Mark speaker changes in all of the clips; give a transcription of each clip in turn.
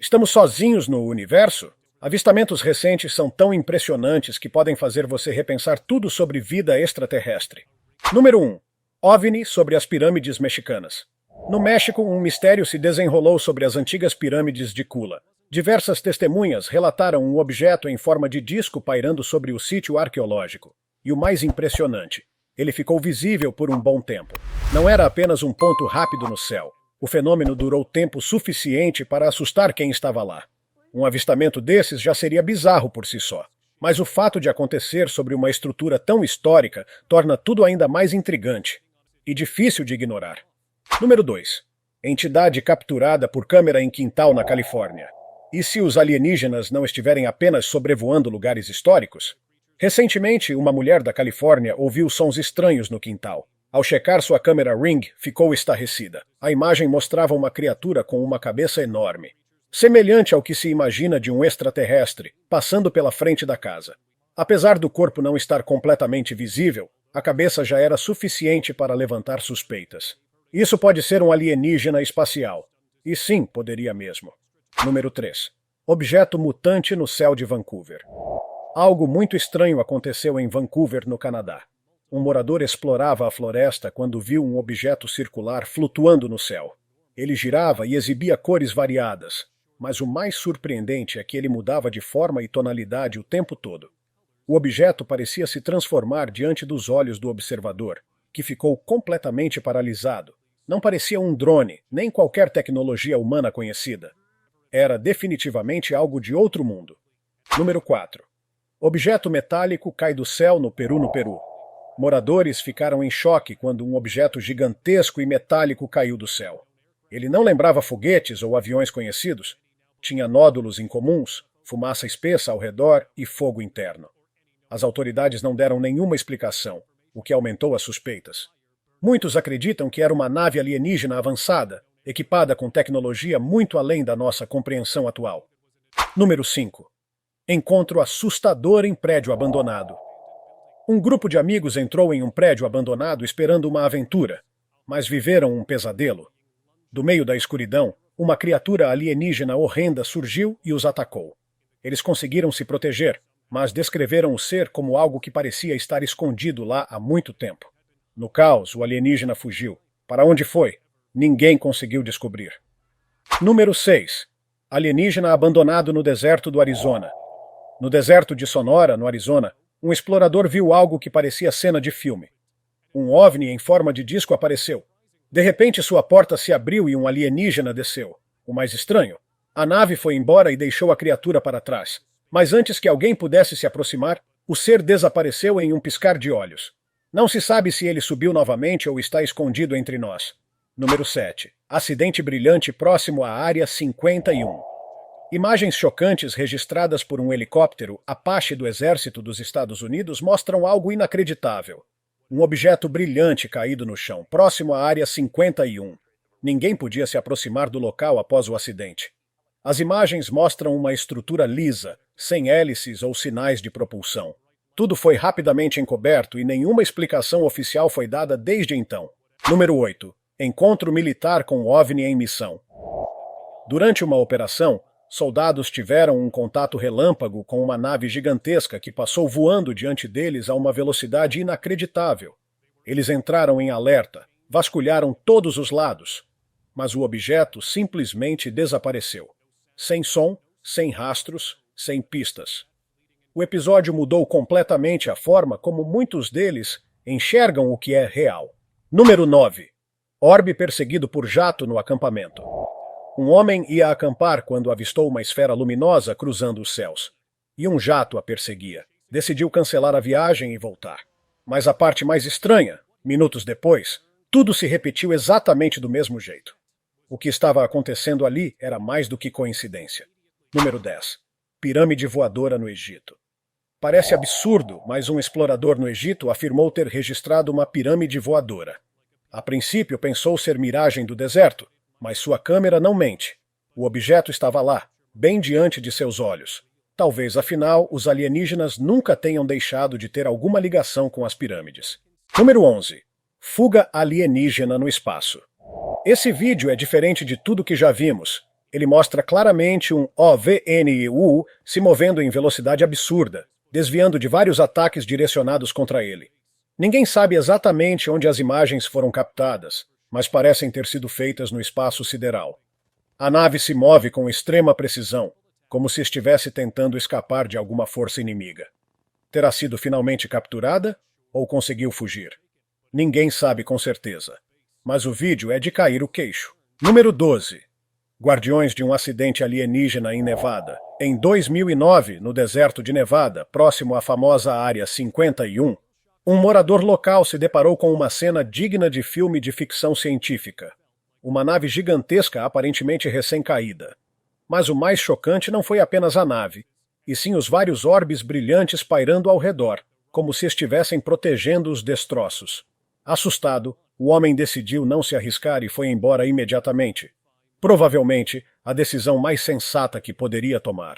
Speaker 1: Estamos sozinhos no universo? Avistamentos recentes são tão impressionantes que podem fazer você repensar tudo sobre vida extraterrestre. Número 1. OVNI sobre as pirâmides mexicanas. No México, um mistério se desenrolou sobre as antigas pirâmides de Cula. Diversas testemunhas relataram um objeto em forma de disco pairando sobre o sítio arqueológico. E o mais impressionante, ele ficou visível por um bom tempo. Não era apenas um ponto rápido no céu. O fenômeno durou tempo suficiente para assustar quem estava lá. Um avistamento desses já seria bizarro por si só. Mas o fato de acontecer sobre uma estrutura tão histórica torna tudo ainda mais intrigante e difícil de ignorar. Número 2. Entidade capturada por câmera em quintal na Califórnia. E se os alienígenas não estiverem apenas sobrevoando lugares históricos? Recentemente, uma mulher da Califórnia ouviu sons estranhos no quintal. Ao checar sua câmera Ring, ficou estarrecida. A imagem mostrava uma criatura com uma cabeça enorme, semelhante ao que se imagina de um extraterrestre, passando pela frente da casa. Apesar do corpo não estar completamente visível, a cabeça já era suficiente para levantar suspeitas. Isso pode ser um alienígena espacial. E sim, poderia mesmo. Número 3. Objeto mutante no céu de Vancouver. Algo muito estranho aconteceu em Vancouver, no Canadá. Um morador explorava a floresta quando viu um objeto circular flutuando no céu. Ele girava e exibia cores variadas, mas o mais surpreendente é que ele mudava de forma e tonalidade o tempo todo. O objeto parecia se transformar diante dos olhos do observador, que ficou completamente paralisado. Não parecia um drone, nem qualquer tecnologia humana conhecida. Era definitivamente algo de outro mundo. Número 4. Objeto metálico cai do céu no Peru, no Peru. Moradores ficaram em choque quando um objeto gigantesco e metálico caiu do céu. Ele não lembrava foguetes ou aviões conhecidos. Tinha nódulos incomuns, fumaça espessa ao redor e fogo interno. As autoridades não deram nenhuma explicação, o que aumentou as suspeitas. Muitos acreditam que era uma nave alienígena avançada, equipada com tecnologia muito além da nossa compreensão atual. Número 5. Encontro assustador em prédio abandonado. Um grupo de amigos entrou em um prédio abandonado esperando uma aventura, mas viveram um pesadelo. Do meio da escuridão, uma criatura alienígena horrenda surgiu e os atacou. Eles conseguiram se proteger, mas descreveram o ser como algo que parecia estar escondido lá há muito tempo. No caos, o alienígena fugiu. Para onde foi? Ninguém conseguiu descobrir. Número 6. Alienígena abandonado no deserto do Arizona. No deserto de Sonora, no Arizona, um explorador viu algo que parecia cena de filme. Um OVNI em forma de disco apareceu. De repente, sua porta se abriu e um alienígena desceu. O mais estranho, a nave foi embora e deixou a criatura para trás. Mas antes que alguém pudesse se aproximar, o ser desapareceu em um piscar de olhos. Não se sabe se ele subiu novamente ou está escondido entre nós. Número 7. Acidente brilhante próximo à Área 51. Imagens chocantes registradas por um helicóptero Apache do Exército dos Estados Unidos mostram algo inacreditável. Um objeto brilhante caído no chão, próximo à Área 51. Ninguém podia se aproximar do local após o acidente. As imagens mostram uma estrutura lisa, sem hélices ou sinais de propulsão. Tudo foi rapidamente encoberto e nenhuma explicação oficial foi dada desde então. Número 8. Encontro militar com OVNI em missão. Durante uma operação, soldados tiveram um contato relâmpago com uma nave gigantesca que passou voando diante deles a uma velocidade inacreditável. Eles entraram em alerta, vasculharam todos os lados, mas o objeto simplesmente desapareceu. Sem som, sem rastros, sem pistas. O episódio mudou completamente a forma como muitos deles enxergam o que é real. Número 9. Orbe perseguido por jato no acampamento. Um homem ia acampar quando avistou uma esfera luminosa cruzando os céus. E um jato a perseguia. Decidiu cancelar a viagem e voltar. Mas a parte mais estranha, minutos depois, tudo se repetiu exatamente do mesmo jeito. O que estava acontecendo ali era mais do que coincidência. Número 10. Pirâmide voadora no Egito. Parece absurdo, mas um explorador no Egito afirmou ter registrado uma pirâmide voadora. A princípio pensou ser miragem do deserto, mas sua câmera não mente. O objeto estava lá, bem diante de seus olhos. Talvez, afinal, os alienígenas nunca tenham deixado de ter alguma ligação com as pirâmides. Número 11. Fuga alienígena no espaço. Esse vídeo é diferente de tudo que já vimos, Ele mostra claramente um OVNI-U se movendo em velocidade absurda, desviando de vários ataques direcionados contra ele. Ninguém sabe exatamente onde as imagens foram captadas, mas parecem ter sido feitas no espaço sideral. A nave se move com extrema precisão, como se estivesse tentando escapar de alguma força inimiga. Terá sido finalmente capturada ou conseguiu fugir? Ninguém sabe com certeza, mas o vídeo é de cair o queixo. Número 12. Guardiões de um acidente alienígena em Nevada. Em 2009, no deserto de Nevada, próximo à famosa Área 51, um morador local se deparou com uma cena digna de filme de ficção científica. Uma nave gigantesca aparentemente recém-caída. Mas o mais chocante não foi apenas a nave, e sim os vários orbes brilhantes pairando ao redor, como se estivessem protegendo os destroços. Assustado, o homem decidiu não se arriscar e foi embora imediatamente. Provavelmente, a decisão mais sensata que poderia tomar.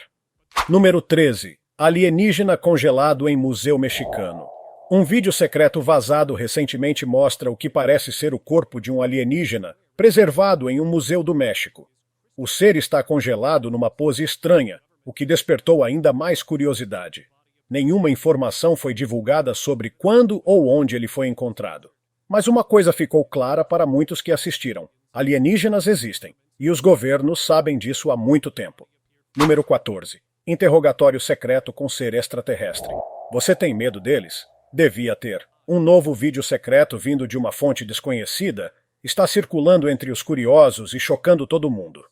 Speaker 1: Número 13. Alienígena congelado em Museu Mexicano. Um vídeo secreto vazado recentemente mostra o que parece ser o corpo de um alienígena preservado em um museu do México. O ser está congelado numa pose estranha, o que despertou ainda mais curiosidade. Nenhuma informação foi divulgada sobre quando ou onde ele foi encontrado. Mas uma coisa ficou clara para muitos que assistiram. Alienígenas existem, e os governos sabem disso há muito tempo. Número 14. Interrogatório secreto com ser extraterrestre. Você tem medo deles? Devia ter. Um novo vídeo secreto vindo de uma fonte desconhecida está circulando entre os curiosos e chocando todo mundo.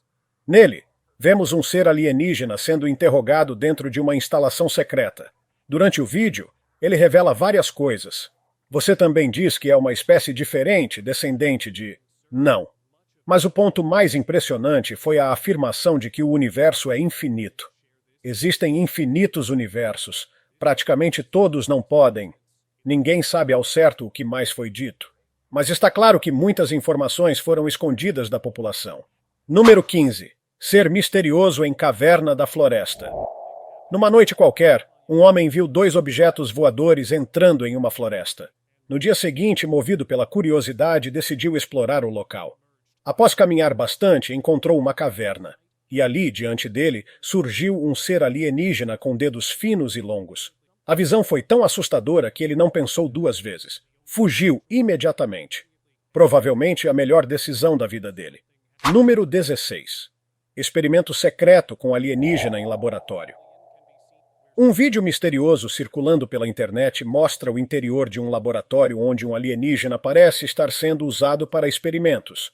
Speaker 1: Nele, vemos um ser alienígena sendo interrogado dentro de uma instalação secreta. Durante o vídeo, ele revela várias coisas. Você também diz que é uma espécie diferente, descendente de... Não. Mas o ponto mais impressionante foi a afirmação de que o universo é infinito. Existem infinitos universos. Praticamente todos não podem. Ninguém sabe ao certo o que mais foi dito. Mas está claro que muitas informações foram escondidas da população. Número 15. Ser misterioso em caverna da floresta. Numa noite qualquer, um homem viu 2 objetos voadores entrando em uma floresta. No dia seguinte, movido pela curiosidade, decidiu explorar o local. Após caminhar bastante, encontrou uma caverna. E ali, diante dele, surgiu um ser alienígena com dedos finos e longos. A visão foi tão assustadora que ele não pensou 2 vezes. Fugiu imediatamente. Provavelmente a melhor decisão da vida dele. Número 16. Experimento secreto com alienígena em laboratório. Um vídeo misterioso circulando pela internet mostra o interior de um laboratório onde um alienígena parece estar sendo usado para experimentos.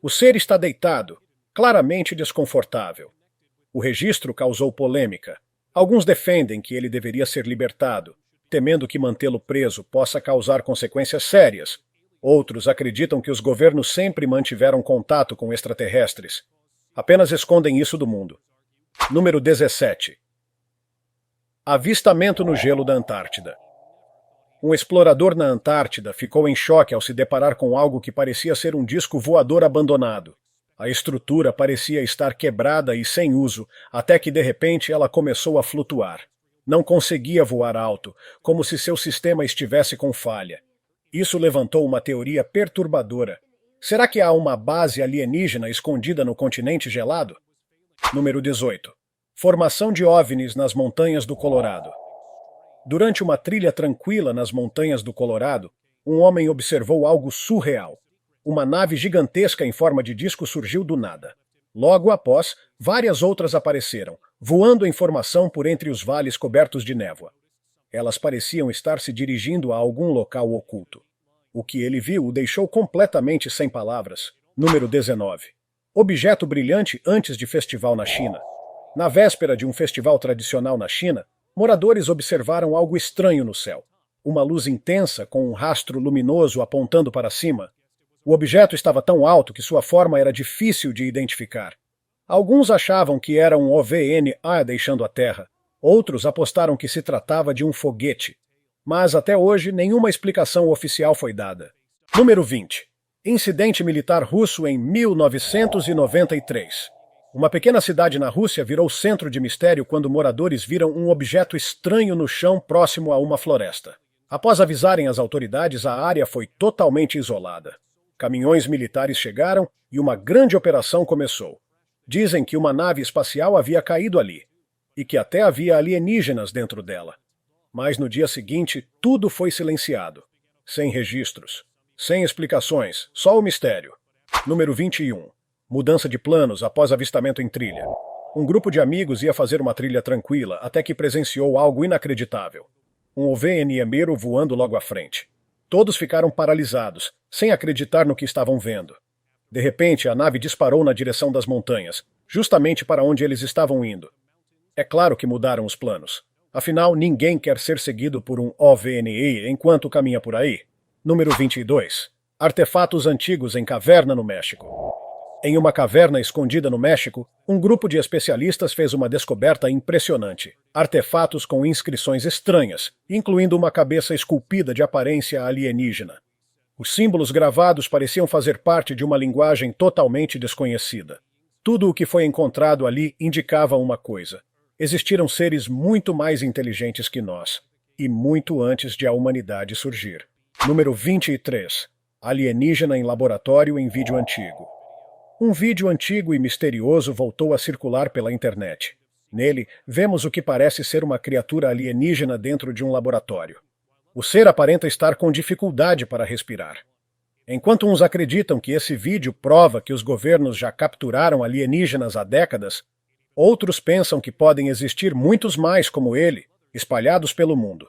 Speaker 1: O ser está deitado, claramente desconfortável. O registro causou polêmica. Alguns defendem que ele deveria ser libertado, temendo que mantê-lo preso possa causar consequências sérias. Outros acreditam que os governos sempre mantiveram contato com extraterrestres. Apenas escondem isso do mundo. Número 17. Avistamento no gelo da Antártida. Um explorador na Antártida ficou em choque ao se deparar com algo que parecia ser um disco voador abandonado. A estrutura parecia estar quebrada e sem uso, até que de repente ela começou a flutuar. Não conseguia voar alto, como se seu sistema estivesse com falha. Isso levantou uma teoria perturbadora. Será que há uma base alienígena escondida no continente gelado? Número 18. Formação de OVNIs nas montanhas do Colorado. Durante uma trilha tranquila nas montanhas do Colorado, um homem observou algo surreal. Uma nave gigantesca em forma de disco surgiu do nada. Logo após, várias outras apareceram, voando em formação por entre os vales cobertos de névoa. Elas pareciam estar se dirigindo a algum local oculto. O que ele viu o deixou completamente sem palavras. Número 19. Objeto brilhante antes de festival na China. Na véspera de um festival tradicional na China, moradores observaram algo estranho no céu. Uma luz intensa com um rastro luminoso apontando para cima. O objeto estava tão alto que sua forma era difícil de identificar. Alguns achavam que era um OVNI deixando a Terra. Outros apostaram que se tratava de um foguete. Mas até hoje nenhuma explicação oficial foi dada. Número 20. Incidente militar russo em 1993. Uma pequena cidade na Rússia virou centro de mistério quando moradores viram um objeto estranho no chão próximo a uma floresta. Após avisarem as autoridades, a área foi totalmente isolada. Caminhões militares chegaram e uma grande operação começou. Dizem que uma nave espacial havia caído ali, e que até havia alienígenas dentro dela. Mas no dia seguinte, tudo foi silenciado. Sem registros, sem explicações, só o mistério. Número 21. Mudança de planos após avistamento em trilha. Um grupo de amigos ia fazer uma trilha tranquila até que presenciou algo inacreditável. Um OVNIeiro voando logo à frente. Todos ficaram paralisados, sem acreditar no que estavam vendo. De repente, a nave disparou na direção das montanhas, justamente para onde eles estavam indo. É claro que mudaram os planos. Afinal, ninguém quer ser seguido por um OVNI enquanto caminha por aí. Número 22. Artefatos antigos em caverna no México. Em uma caverna escondida no México, um grupo de especialistas fez uma descoberta impressionante. Artefatos com inscrições estranhas, incluindo uma cabeça esculpida de aparência alienígena. Os símbolos gravados pareciam fazer parte de uma linguagem totalmente desconhecida. Tudo o que foi encontrado ali indicava uma coisa. Existiram seres muito mais inteligentes que nós, e muito antes de a humanidade surgir. Número 23. Alienígena em laboratório em vídeo antigo. Um vídeo antigo e misterioso voltou a circular pela internet. Nele, vemos o que parece ser uma criatura alienígena dentro de um laboratório. O ser aparenta estar com dificuldade para respirar. Enquanto uns acreditam que esse vídeo prova que os governos já capturaram alienígenas há décadas, outros pensam que podem existir muitos mais como ele, espalhados pelo mundo.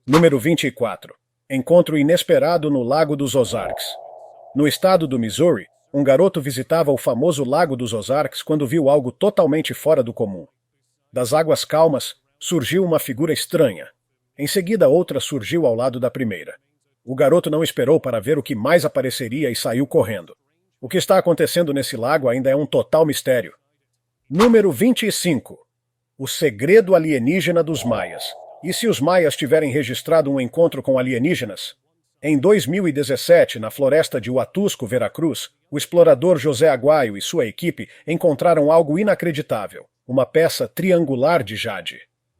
Speaker 1: Número 24. Encontro inesperado no Lago dos Ozarks. No estado do Missouri, um garoto visitava o famoso Lago dos Ozarks quando viu algo totalmente fora do comum. Das águas calmas, surgiu uma figura estranha. Em seguida, outra surgiu ao lado da primeira. O garoto não esperou para ver o que mais apareceria e saiu correndo. O que está acontecendo nesse lago ainda é um total mistério. Número 25. O segredo alienígena dos maias. E se os maias tiverem registrado um encontro com alienígenas? Em 2017, na floresta de Huatusco, Veracruz, o explorador José Aguayo e sua equipe encontraram algo inacreditável, uma peça triangular de jade.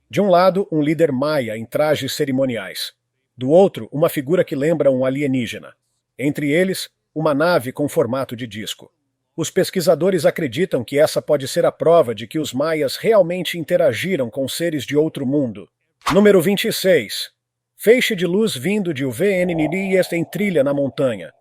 Speaker 1: De um lado, um líder maia em trajes cerimoniais. Do outro, uma figura que lembra um alienígena. Entre eles, uma nave com formato de disco. Os pesquisadores acreditam que essa pode ser a prova de que os maias realmente interagiram com seres de outro mundo. Número 26. Feixe de luz vindo de UVNIs em trilha na montanha.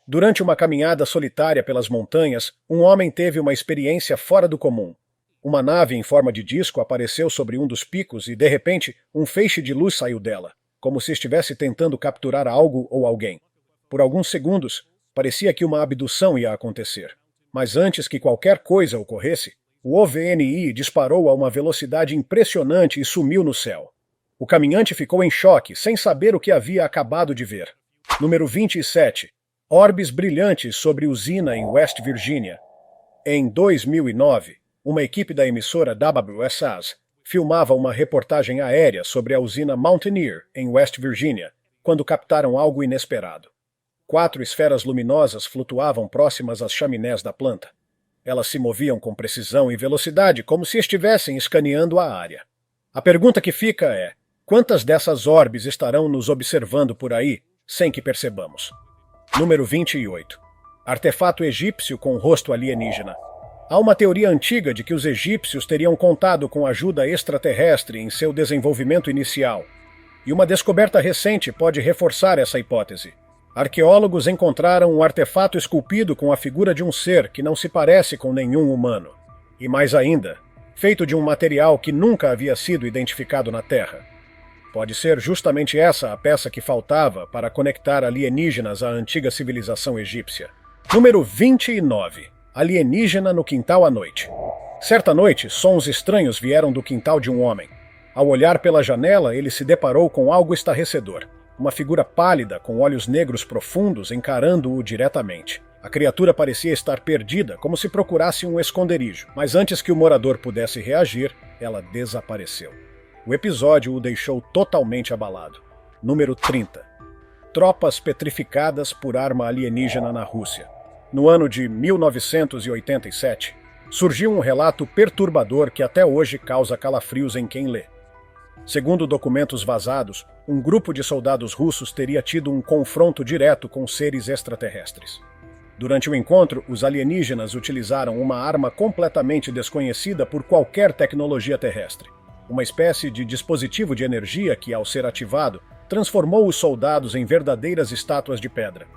Speaker 1: Durante uma caminhada solitária pelas montanhas, um homem teve uma experiência fora do comum. Uma nave em forma de disco apareceu sobre um dos picos e, de repente, um feixe de luz saiu dela, como se estivesse tentando capturar algo ou alguém. Por alguns segundos, parecia que uma abdução ia acontecer. Mas antes que qualquer coisa ocorresse, o OVNI disparou a uma velocidade impressionante e sumiu no céu. O caminhante ficou em choque, sem saber o que havia acabado de ver. Número 27. Orbes brilhantes sobre usina em West Virginia. Em 2009, uma equipe da emissora WSAS filmava uma reportagem aérea sobre a usina Mountaineer, em West Virginia, quando captaram algo inesperado. 4 esferas luminosas flutuavam próximas às chaminés da planta. Elas se moviam com precisão e velocidade, como se estivessem escaneando a área. A pergunta que fica é: quantas dessas orbes estarão nos observando por aí, sem que percebamos? Número 28. Artefato egípcio com rosto alienígena. Há uma teoria antiga de que os egípcios teriam contado com ajuda extraterrestre em seu desenvolvimento inicial. E uma descoberta recente pode reforçar essa hipótese. Arqueólogos encontraram um artefato esculpido com a figura de um ser que não se parece com nenhum humano. E mais ainda, feito de um material que nunca havia sido identificado na Terra. Pode ser justamente essa a peça que faltava para conectar alienígenas à antiga civilização egípcia. Número 29. Alienígena no quintal à noite. Certa noite, sons estranhos vieram do quintal de um homem. Ao olhar pela janela, ele se deparou com algo estarrecedor. Uma figura pálida, com olhos negros profundos, encarando-o diretamente. A criatura parecia estar perdida, como se procurasse um esconderijo. Mas antes que o morador pudesse reagir, ela desapareceu. O episódio o deixou totalmente abalado. Número 30. Tropas petrificadas por arma alienígena na Rússia. No ano de 1987, surgiu um relato perturbador que até hoje causa calafrios em quem lê. Segundo documentos vazados, um grupo de soldados russos teria tido um confronto direto com seres extraterrestres. Durante o encontro, os alienígenas utilizaram uma arma completamente desconhecida por qualquer tecnologia terrestre. Uma espécie de dispositivo de energia que, ao ser ativado, transformou os soldados em verdadeiras estátuas de pedra.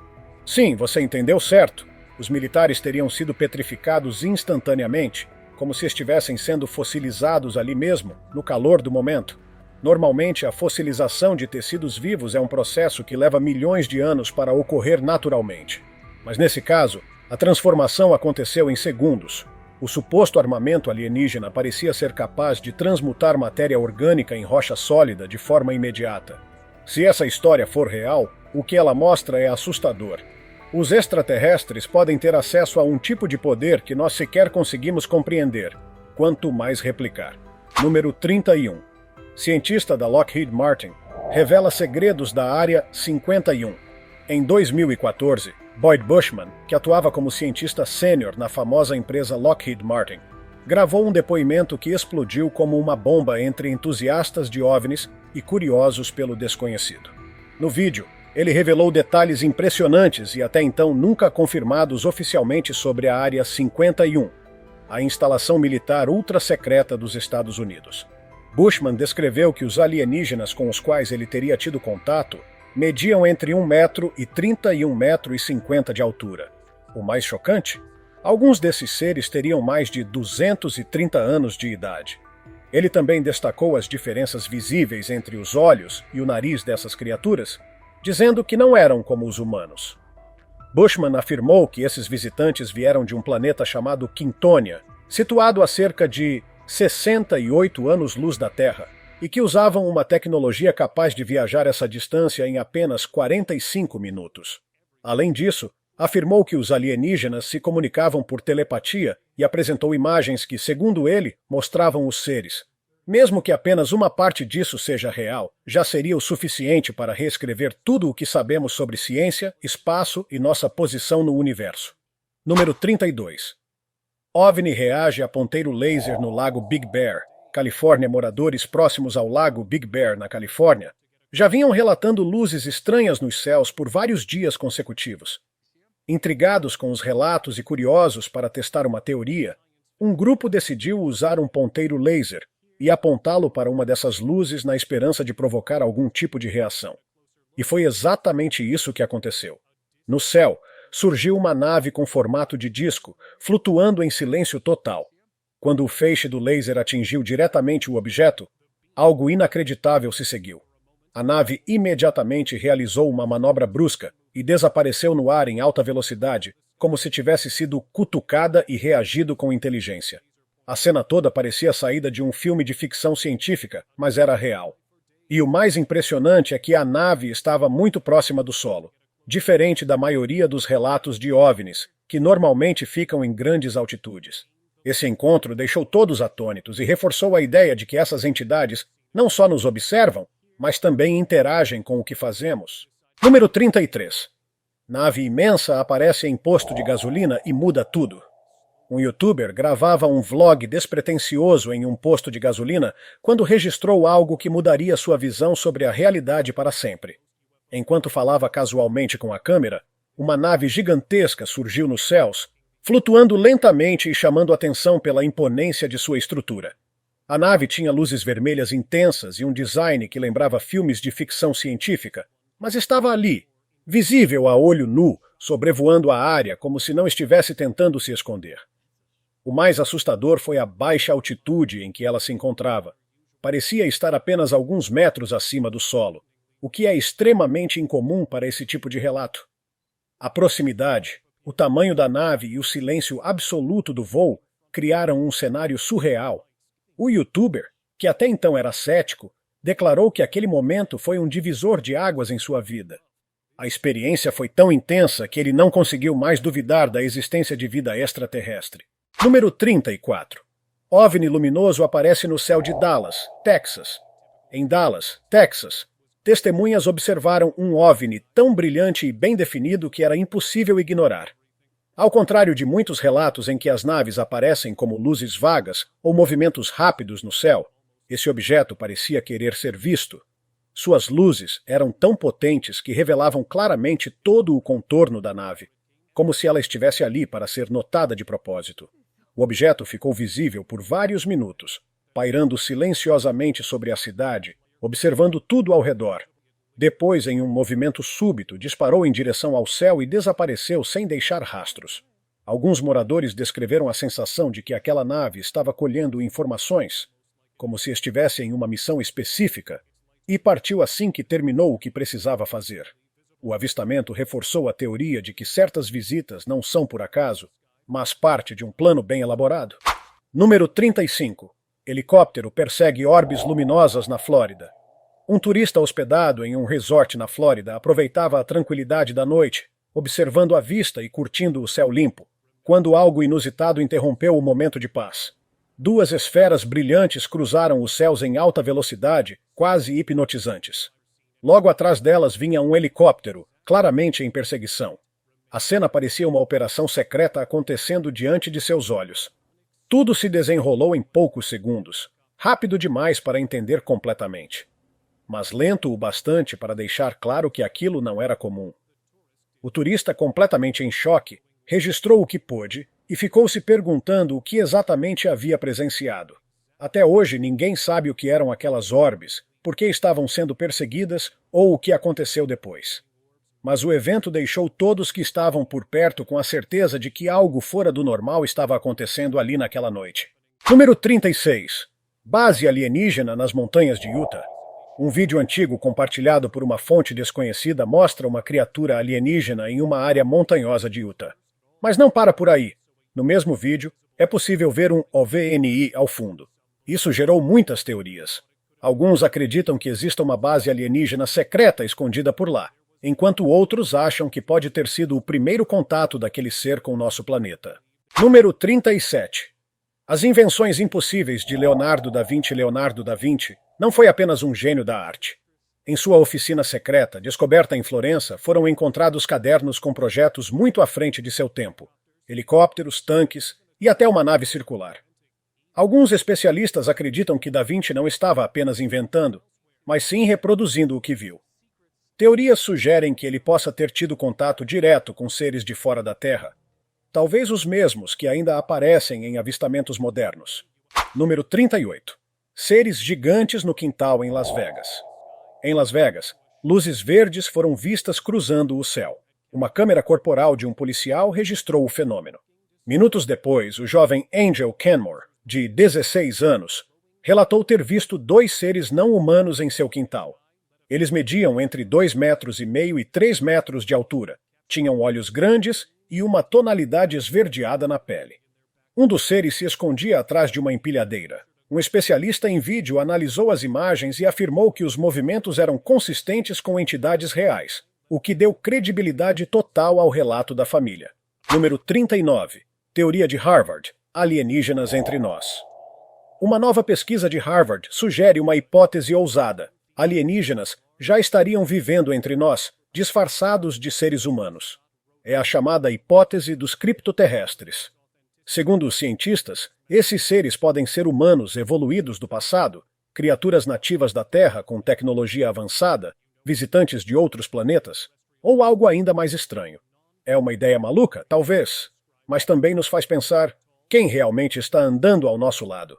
Speaker 1: Sim, você entendeu certo. Os militares teriam sido petrificados instantaneamente, como se estivessem sendo fossilizados ali mesmo, no calor do momento. Normalmente, a fossilização de tecidos vivos é um processo que leva milhões de anos para ocorrer naturalmente. Mas nesse caso, a transformação aconteceu em segundos. O suposto armamento alienígena parecia ser capaz de transmutar matéria orgânica em rocha sólida de forma imediata. Se essa história for real, o que ela mostra é assustador. Os extraterrestres podem ter acesso a um tipo de poder que nós sequer conseguimos compreender, quanto mais replicar. Número 31. Cientista da Lockheed Martin revela segredos da Área 51. Em 2014, Boyd Bushman, que atuava como cientista sênior na famosa empresa Lockheed Martin, gravou um depoimento que explodiu como uma bomba entre entusiastas de OVNIs e curiosos pelo desconhecido. No vídeo, ele revelou detalhes impressionantes e até então nunca confirmados oficialmente sobre a Área 51, a instalação militar ultra-secreta dos Estados Unidos. Bushman descreveu que os alienígenas com os quais ele teria tido contato mediam entre 1 metro e 31,50 metros de altura. O mais chocante? Alguns desses seres teriam mais de 230 anos de idade. Ele também destacou as diferenças visíveis entre os olhos e o nariz dessas criaturas, dizendo que não eram como os humanos. Bushman afirmou que esses visitantes vieram de um planeta chamado Quintônia, situado a cerca de 68 anos-luz da Terra, e que usavam uma tecnologia capaz de viajar essa distância em apenas 45 minutos. Além disso, afirmou que os alienígenas se comunicavam por telepatia e apresentou imagens que, segundo ele, mostravam os seres. Mesmo que apenas uma parte disso seja real, já seria o suficiente para reescrever tudo o que sabemos sobre ciência, espaço e nossa posição no universo. Número 32. OVNI reage a ponteiro laser no lago Big Bear. Califórnia. Moradores próximos ao lago Big Bear, na Califórnia, já vinham relatando luzes estranhas nos céus por vários dias consecutivos. Intrigados com os relatos e curiosos para testar uma teoria, um grupo decidiu usar um ponteiro laser e apontá-lo para uma dessas luzes na esperança de provocar algum tipo de reação. E foi exatamente isso que aconteceu. No céu, surgiu uma nave com formato de disco, flutuando em silêncio total. Quando o feixe do laser atingiu diretamente o objeto, algo inacreditável se seguiu. A nave imediatamente realizou uma manobra brusca e desapareceu no ar em alta velocidade, como se tivesse sido cutucada e reagido com inteligência. A cena toda parecia saída de um filme de ficção científica, mas era real. E o mais impressionante é que a nave estava muito próxima do solo, diferente da maioria dos relatos de OVNIs, que normalmente ficam em grandes altitudes. Esse encontro deixou todos atônitos e reforçou a ideia de que essas entidades não só nos observam, mas também interagem com o que fazemos. Número 33. Nave imensa aparece em posto de gasolina e muda tudo. Um youtuber gravava um vlog despretensioso em um posto de gasolina quando registrou algo que mudaria sua visão sobre a realidade para sempre. Enquanto falava casualmente com a câmera, uma nave gigantesca surgiu nos céus, flutuando lentamente e chamando atenção pela imponência de sua estrutura. A nave tinha luzes vermelhas intensas e um design que lembrava filmes de ficção científica, mas estava ali, visível a olho nu, sobrevoando a área como se não estivesse tentando se esconder. O mais assustador foi a baixa altitude em que ela se encontrava. Parecia estar apenas alguns metros acima do solo, o que é extremamente incomum para esse tipo de relato. A proximidade, o tamanho da nave e o silêncio absoluto do voo criaram um cenário surreal. O youtuber, que até então era cético, declarou que aquele momento foi um divisor de águas em sua vida. A experiência foi tão intensa que ele não conseguiu mais duvidar da existência de vida extraterrestre. Número 34. OVNI luminoso aparece no céu de Dallas, Texas. Em Dallas, Texas, testemunhas observaram um OVNI tão brilhante e bem definido que era impossível ignorar. Ao contrário de muitos relatos em que as naves aparecem como luzes vagas ou movimentos rápidos no céu, esse objeto parecia querer ser visto. Suas luzes eram tão potentes que revelavam claramente todo o contorno da nave. como se ela estivesse ali para ser notada de propósito. O objeto ficou visível por vários minutos, pairando silenciosamente sobre a cidade, observando tudo ao redor. Depois, em um movimento súbito, disparou em direção ao céu e desapareceu sem deixar rastros. Alguns moradores descreveram a sensação de que aquela nave estava colhendo informações, como se estivesse em uma missão específica, e partiu assim que terminou o que precisava fazer. O avistamento reforçou a teoria de que certas visitas não são por acaso, mas parte de um plano bem elaborado. Número 35. Helicóptero persegue orbes luminosas na Flórida. Um turista hospedado em um resort na Flórida aproveitava a tranquilidade da noite, observando a vista e curtindo o céu limpo, quando algo inusitado interrompeu o momento de paz. Duas esferas brilhantes cruzaram os céus em alta velocidade, quase hipnotizantes. Logo atrás delas vinha um helicóptero, claramente em perseguição. A cena parecia uma operação secreta acontecendo diante de seus olhos. Tudo se desenrolou em poucos segundos, rápido demais para entender completamente, mas lento o bastante para deixar claro que aquilo não era comum. O turista, completamente em choque, registrou o que pôde e ficou se perguntando o que exatamente havia presenciado. Até hoje ninguém sabe o que eram aquelas orbes, por que estavam sendo perseguidas ou o que aconteceu depois. Mas o evento deixou todos que estavam por perto com a certeza de que algo fora do normal estava acontecendo ali naquela noite. Número 36. Base alienígena nas montanhas de Utah. Um vídeo antigo compartilhado por uma fonte desconhecida mostra uma criatura alienígena em uma área montanhosa de Utah. Mas não para por aí. No mesmo vídeo, é possível ver um OVNI ao fundo. Isso gerou muitas teorias. Alguns acreditam que exista uma base alienígena secreta escondida por lá, enquanto outros acham que pode ter sido o primeiro contato daquele ser com o nosso planeta. Número 37. As invenções impossíveis de Leonardo da Vinci. Leonardo da Vinci não foi apenas um gênio da arte. Em sua oficina secreta, descoberta em Florença, foram encontrados cadernos com projetos muito à frente de seu tempo. Helicópteros, tanques e até uma nave circular. Alguns especialistas acreditam que Da Vinci não estava apenas inventando, mas sim reproduzindo o que viu. Teorias sugerem que ele possa ter tido contato direto com seres de fora da Terra, talvez os mesmos que ainda aparecem em avistamentos modernos. Número 38. Seres gigantes no quintal em Las Vegas. Em Las Vegas, luzes verdes foram vistas cruzando o céu. Uma câmera corporal de um policial registrou o fenômeno. Minutos depois, o jovem Angel Kenmore, de 16 anos, relatou ter visto dois seres não humanos em seu quintal. Eles mediam entre 2,5 metros e 3 metros de altura, tinham olhos grandes e uma tonalidade esverdeada na pele. Um dos seres se escondia atrás de uma empilhadeira. Um especialista em vídeo analisou as imagens e afirmou que os movimentos eram consistentes com entidades reais, o que deu credibilidade total ao relato da família. Número 39. Teoria de Harvard. Alienígenas entre nós. Uma nova pesquisa de Harvard sugere uma hipótese ousada. Alienígenas já estariam vivendo entre nós, disfarçados de seres humanos. É a chamada hipótese dos criptoterrestres. Segundo os cientistas, esses seres podem ser humanos evoluídos do passado, criaturas nativas da Terra com tecnologia avançada, visitantes de outros planetas, ou algo ainda mais estranho. É uma ideia maluca, talvez, mas também nos faz pensar quem realmente está andando ao nosso lado.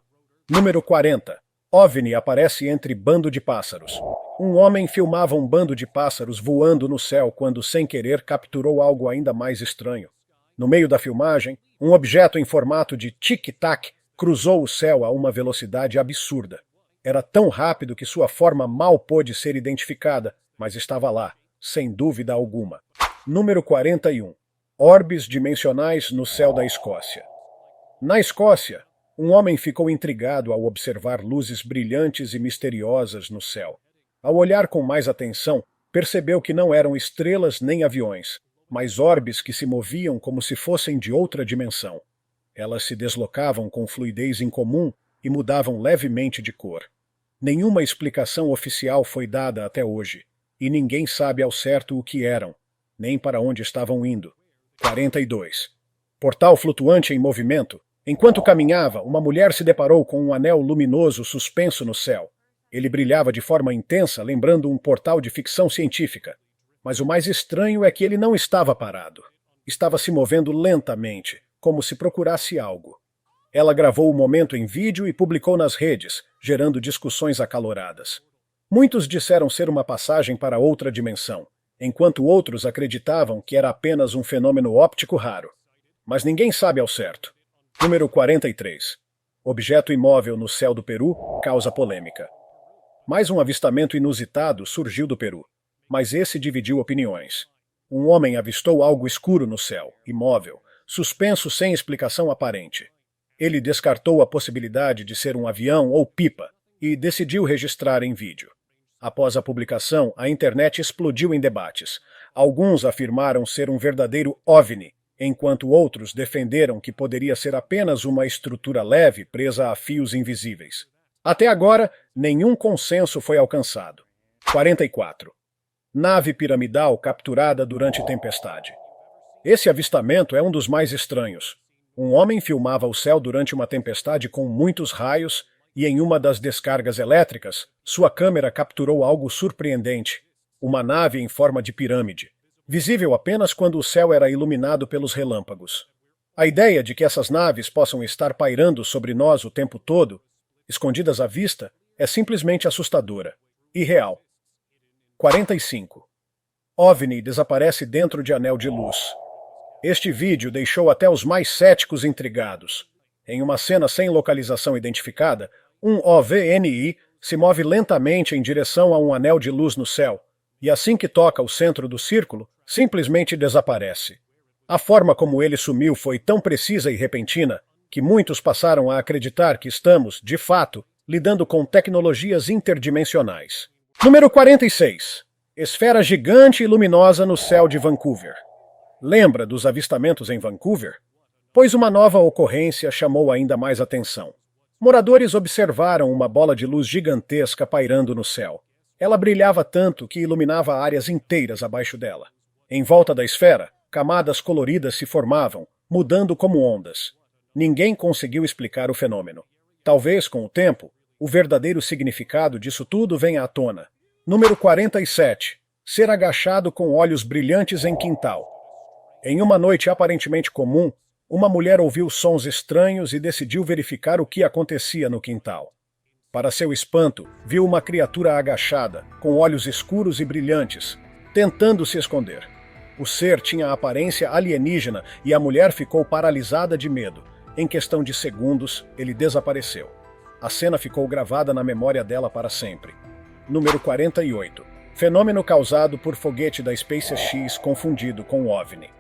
Speaker 1: Número 40. OVNI aparece entre bando de pássaros. Um homem filmava um bando de pássaros voando no céu quando, sem querer, capturou algo ainda mais estranho. No meio da filmagem, um objeto em formato de tic-tac cruzou o céu a uma velocidade absurda. Era tão rápido que sua forma mal pôde ser identificada, mas estava lá, sem dúvida alguma. Número 41. Orbes dimensionais no céu da Escócia. Na Escócia, um homem ficou intrigado ao observar luzes brilhantes e misteriosas no céu. Ao olhar com mais atenção, percebeu que não eram estrelas nem aviões, mas orbes que se moviam como se fossem de outra dimensão. Elas se deslocavam com fluidez incomum e mudavam levemente de cor. Nenhuma explicação oficial foi dada até hoje, e ninguém sabe ao certo o que eram, nem para onde estavam indo. 42. Portal flutuante em movimento. Enquanto caminhava, uma mulher se deparou com um anel luminoso suspenso no céu. Ele brilhava de forma intensa, lembrando um portal de ficção científica. Mas o mais estranho é que ele não estava parado. estava se movendo lentamente, como se procurasse algo. Ela gravou o momento em vídeo e publicou nas redes, gerando discussões acaloradas. Muitos disseram ser uma passagem para outra dimensão, enquanto outros acreditavam que era apenas um fenômeno óptico raro. Mas ninguém sabe ao certo. Número 43. Objeto imóvel no céu do Peru causa polêmica. Mais um avistamento inusitado surgiu do Peru, mas esse dividiu opiniões. Um homem avistou algo escuro no céu, imóvel, suspenso sem explicação aparente. Ele descartou a possibilidade de ser um avião ou pipa e decidiu registrar em vídeo. Após a publicação, a internet explodiu em debates. Alguns afirmaram ser um verdadeiro OVNI, enquanto outros defenderam que poderia ser apenas uma estrutura leve presa a fios invisíveis. Até agora, nenhum consenso foi alcançado. 44. Nave piramidal capturada durante tempestade. Esse avistamento é um dos mais estranhos. Um homem filmava o céu durante uma tempestade com muitos raios e em uma das descargas elétricas, sua câmera capturou algo surpreendente, uma nave em forma de pirâmide, visível apenas quando o céu era iluminado pelos relâmpagos. A ideia de que essas naves possam estar pairando sobre nós o tempo todo, escondidas à vista, é simplesmente assustadora e real. 45. OVNI desaparece dentro de anel de luz. Este vídeo deixou até os mais céticos intrigados. Em uma cena sem localização identificada, um OVNI se move lentamente em direção a um anel de luz no céu, e assim que toca o centro do círculo, simplesmente desaparece. A forma como ele sumiu foi tão precisa e repentina que muitos passaram a acreditar que estamos, de fato, lidando com tecnologias interdimensionais. Número 46. Esfera gigante e luminosa no céu de Vancouver. Lembra dos avistamentos em Vancouver? Pois uma nova ocorrência chamou ainda mais atenção. Moradores observaram uma bola de luz gigantesca pairando no céu. Ela brilhava tanto que iluminava áreas inteiras abaixo dela. Em volta da esfera, camadas coloridas se formavam, mudando como ondas. Ninguém conseguiu explicar o fenômeno. Talvez, com o tempo, o verdadeiro significado disso tudo venha à tona. Número 47. Ser agachado com olhos brilhantes em quintal. Em uma noite aparentemente comum, uma mulher ouviu sons estranhos e decidiu verificar o que acontecia no quintal. Para seu espanto, viu uma criatura agachada, com olhos escuros e brilhantes, tentando se esconder. O ser tinha a aparência alienígena e a mulher ficou paralisada de medo. Em questão de segundos, ele desapareceu. A cena ficou gravada na memória dela para sempre. Número 48. Fenômeno causado por foguete da SpaceX confundido com OVNI.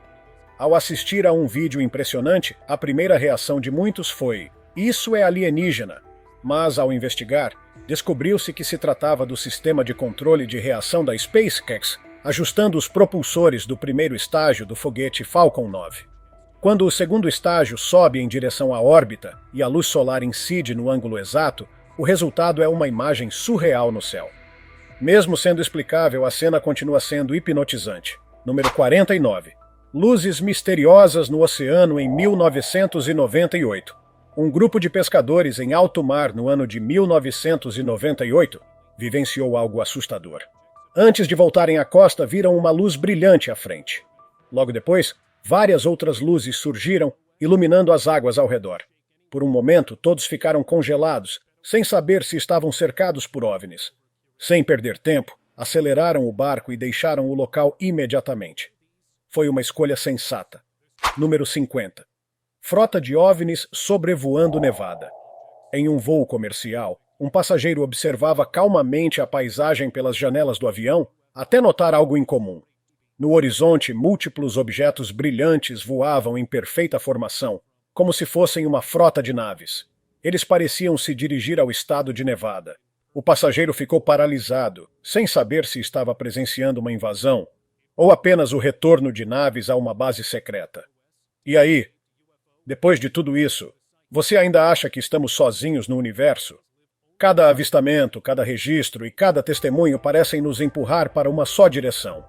Speaker 1: Ao assistir a um vídeo impressionante, a primeira reação de muitos foi: "Isso é alienígena". Mas, ao investigar, descobriu-se que se tratava do sistema de controle de reação da SpaceX, ajustando os propulsores do primeiro estágio do foguete Falcon 9. Quando o segundo estágio sobe em direção à órbita e a luz solar incide no ângulo exato, o resultado é uma imagem surreal no céu. Mesmo sendo explicável, a cena continua sendo hipnotizante. Número 49. Luzes misteriosas no oceano em 1998. Um grupo de pescadores em alto mar no ano de 1998 vivenciou algo assustador. Antes de voltarem à costa, viram uma luz brilhante à frente. Logo depois, várias outras luzes surgiram, iluminando as águas ao redor. Por um momento, todos ficaram congelados, sem saber se estavam cercados por OVNIs. Sem perder tempo, aceleraram o barco e deixaram o local imediatamente. Foi uma escolha sensata. Número 50. Frota de OVNIs sobrevoando Nevada. Em um voo comercial, um passageiro observava calmamente a paisagem pelas janelas do avião, até notar algo incomum. No horizonte, múltiplos objetos brilhantes voavam em perfeita formação, como se fossem uma frota de naves. Eles pareciam se dirigir ao estado de Nevada. O passageiro ficou paralisado, sem saber se estava presenciando uma invasão ou apenas o retorno de naves a uma base secreta. E aí? Depois de tudo isso, você ainda acha que estamos sozinhos no universo? Cada avistamento, cada registro e cada testemunho parecem nos empurrar para uma só direção.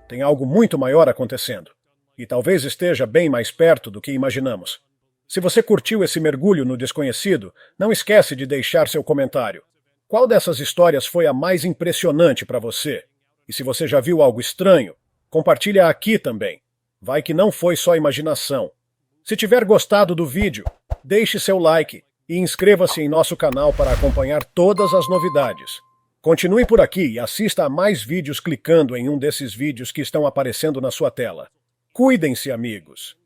Speaker 1: Tem algo muito maior acontecendo. E talvez esteja bem mais perto do que imaginamos. Se você curtiu esse mergulho no desconhecido, não esquece de deixar seu comentário. Qual dessas histórias foi a mais impressionante para você? E se você já viu algo estranho, compartilha aqui também. Vai que não foi só imaginação. Se tiver gostado do vídeo, deixe seu like e inscreva-se em nosso canal para acompanhar todas as novidades. Continue por aqui e assista a mais vídeos clicando em um desses vídeos que estão aparecendo na sua tela. Cuidem-se, amigos!